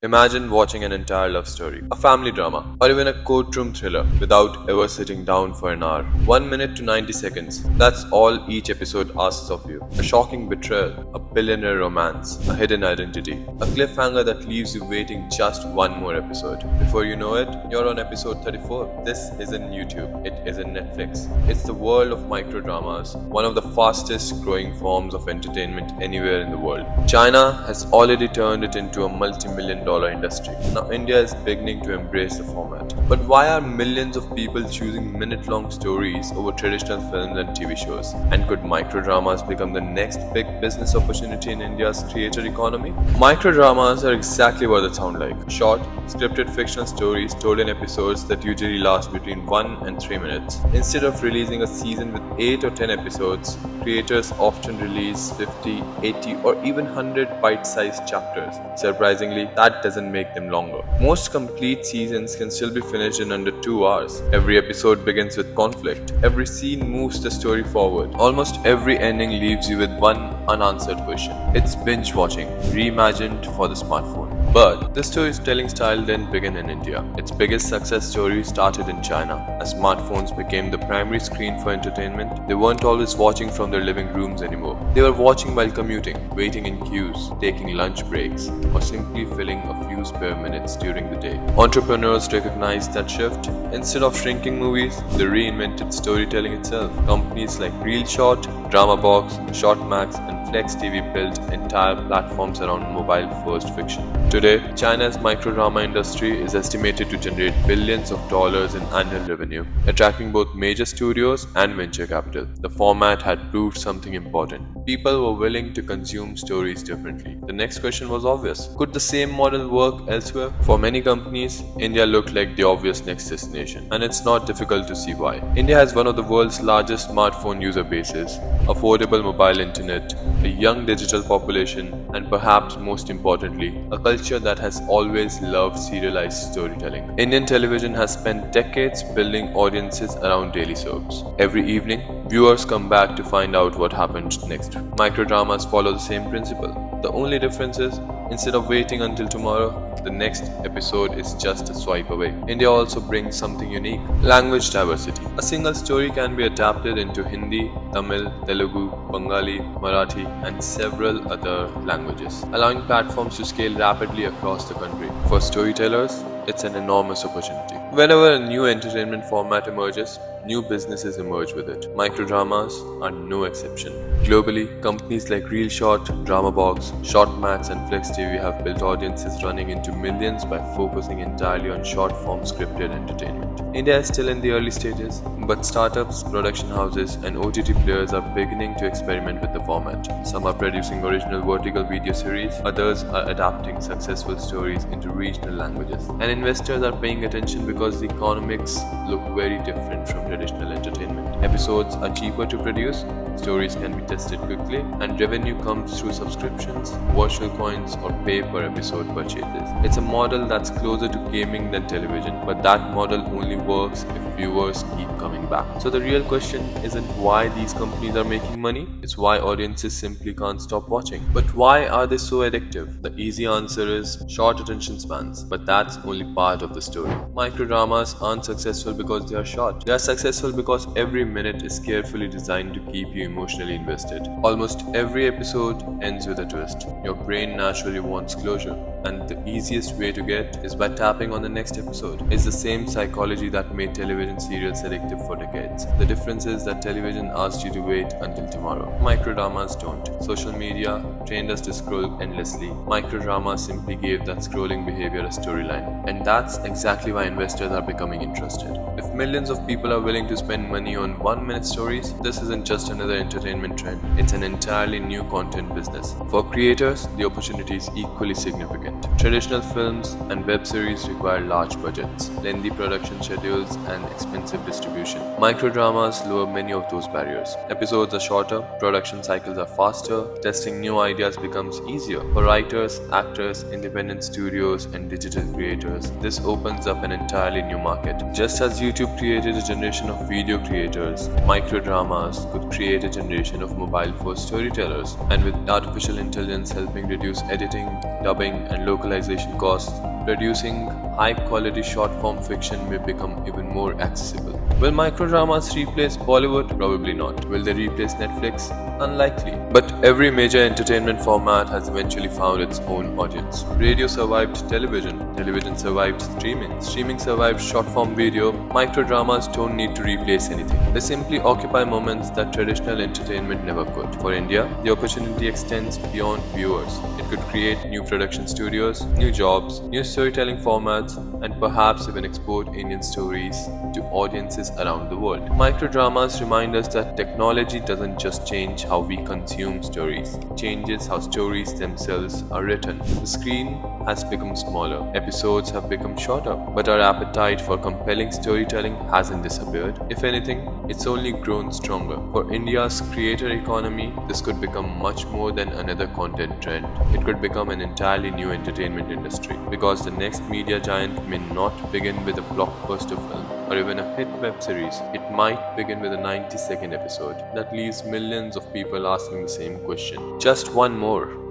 Imagine watching an entire love story, a family drama, or even a courtroom thriller without ever sitting down for an hour. 1 minute to 90 seconds. That's all each episode asks of you. A shocking betrayal, a billionaire romance, a hidden identity, a cliffhanger that leaves you waiting just one more episode. Before you know it, you're on episode 34. This isn't YouTube, it isn't Netflix. It's the world of microdramas, one of the fastest growing forms of entertainment anywhere in the world. China has already turned it into a multi-million-dollar industry. Now India is beginning to embrace the format. But why are millions of people choosing minute-long stories over traditional films and TV shows? And could microdramas become the next big business opportunity in India's creator economy? Microdramas are exactly what they sound like. Short, scripted fictional stories told in episodes that usually last between 1 and 3 minutes. Instead of releasing a season with 8 or 10 episodes, creators often release 50, 80 or even 100 bite-sized chapters. Surprisingly, that doesn't make them longer. Most complete seasons can still be finished in under 2 hours. Every episode begins with conflict. Every scene moves the story forward. Almost every ending leaves you with one unanswered question. It's binge watching, reimagined for the smartphone. But the storytelling style didn't begin in India. Its biggest success story started in China. As smartphones became the primary screen for entertainment, they weren't always watching from their living rooms anymore. They were watching while commuting, waiting in queues, taking lunch breaks, or simply filling a few spare minutes during the day. Entrepreneurs recognized that shift. Instead of shrinking movies, they reinvented storytelling itself. Companies like ReelShort, DramaBox, ShortMax, and FlexTV built entire platforms around mobile-first fiction. Today, China's microdrama industry is estimated to generate billions of dollars in annual revenue, attracting both major studios and venture capital. The format had proved something important. People were willing to consume stories differently. The next question was obvious. Could the same model work elsewhere? For many companies, India looked like the obvious next destination, and it's not difficult to see why. India has one of the world's largest smartphone user bases, affordable mobile internet, a young digital population, and perhaps most importantly, a culture that has always loved serialized storytelling. Indian television has spent decades building audiences around daily soaps. Every evening, viewers come back to find out what happened next. Microdramas follow the same principle. The only difference is, instead of waiting until tomorrow, the next episode is just a swipe away. India also brings something unique: language diversity. A single story can be adapted into Hindi, Tamil, Telugu, Bengali, Marathi, and several other languages, allowing platforms to scale rapidly across the country. For storytellers, it's an enormous opportunity. Whenever a new entertainment format emerges, new businesses emerge with it. Microdramas are no exception. Globally, companies like ReelShort, DramaBox, ShortMax, and FlexTV have built audiences running into millions by focusing entirely on short-form scripted entertainment. India is still in the early stages, but startups, production houses, and OTT players are beginning to experiment with the format. Some are producing original vertical video series, others are adapting successful stories into regional languages. And investors are paying attention because the economics look very different from traditional entertainment. Episodes are cheaper to produce, stories can be tested quickly, and revenue comes through subscriptions, virtual coins, or pay per episode purchases. It's a model that's closer to gaming than television, but that model only works if viewers keep coming back. So the real question isn't why these companies are making money, it's why audiences simply can't stop watching. But why are they so addictive? The easy answer is short attention spans, but that's only part of the story. Microdramas aren't successful because they are short. They are successful because every minute is carefully designed to keep you emotionally invested. Almost every episode ends with a twist. Your brain naturally wants closure, and the easiest way to get is by tapping on the next episode. It's the same psychology that made television serials addictive for decades. The difference is that television asked you to wait until tomorrow. Microdramas don't. Social media trained us to scroll endlessly. Microdramas simply gave that scrolling behavior a storyline. And that's exactly why investors are becoming interested. If millions of people are willing to spend money on 1-minute stories, this isn't just another entertainment trend. It's an entirely new content business. For creators, the opportunity is equally significant. Traditional films and web series require large budgets, lengthy production schedules, and expensive distribution. Microdramas lower many of those barriers. Episodes are shorter, production cycles are faster, testing new ideas becomes easier. For writers, actors, independent studios, and digital creators, this opens up an entirely new market. Just as YouTube created a generation of video creators, microdramas could create a generation of mobile-first storytellers. And with artificial intelligence helping reduce editing, dubbing, and and localization costs, producing high-quality short-form fiction may become even more accessible. Will microdramas replace Bollywood? Probably not. Will they replace Netflix? Unlikely. But every major entertainment format has eventually found its own audience. Radio survived television. Television survived streaming. Streaming survived short-form video. Microdramas don't need to replace anything. They simply occupy moments that traditional entertainment never could. For India, the opportunity extends beyond viewers. It could create new production studios, new jobs, new storytelling formats, and perhaps even export Indian stories to audiences around the world. Microdramas remind us that technology doesn't just change how we consume stories, it changes how stories themselves are written. The screen has become smaller, episodes have become shorter, but our appetite for compelling storytelling hasn't disappeared. If anything, it's only grown stronger. For India's creator economy, this could become much more than another content trend. It could become an entirely new entertainment industry, because the next media giant may not begin with a blockbuster film or even a hit web series. It might begin with a 90-second episode that leaves millions of people asking the same question. Just one more.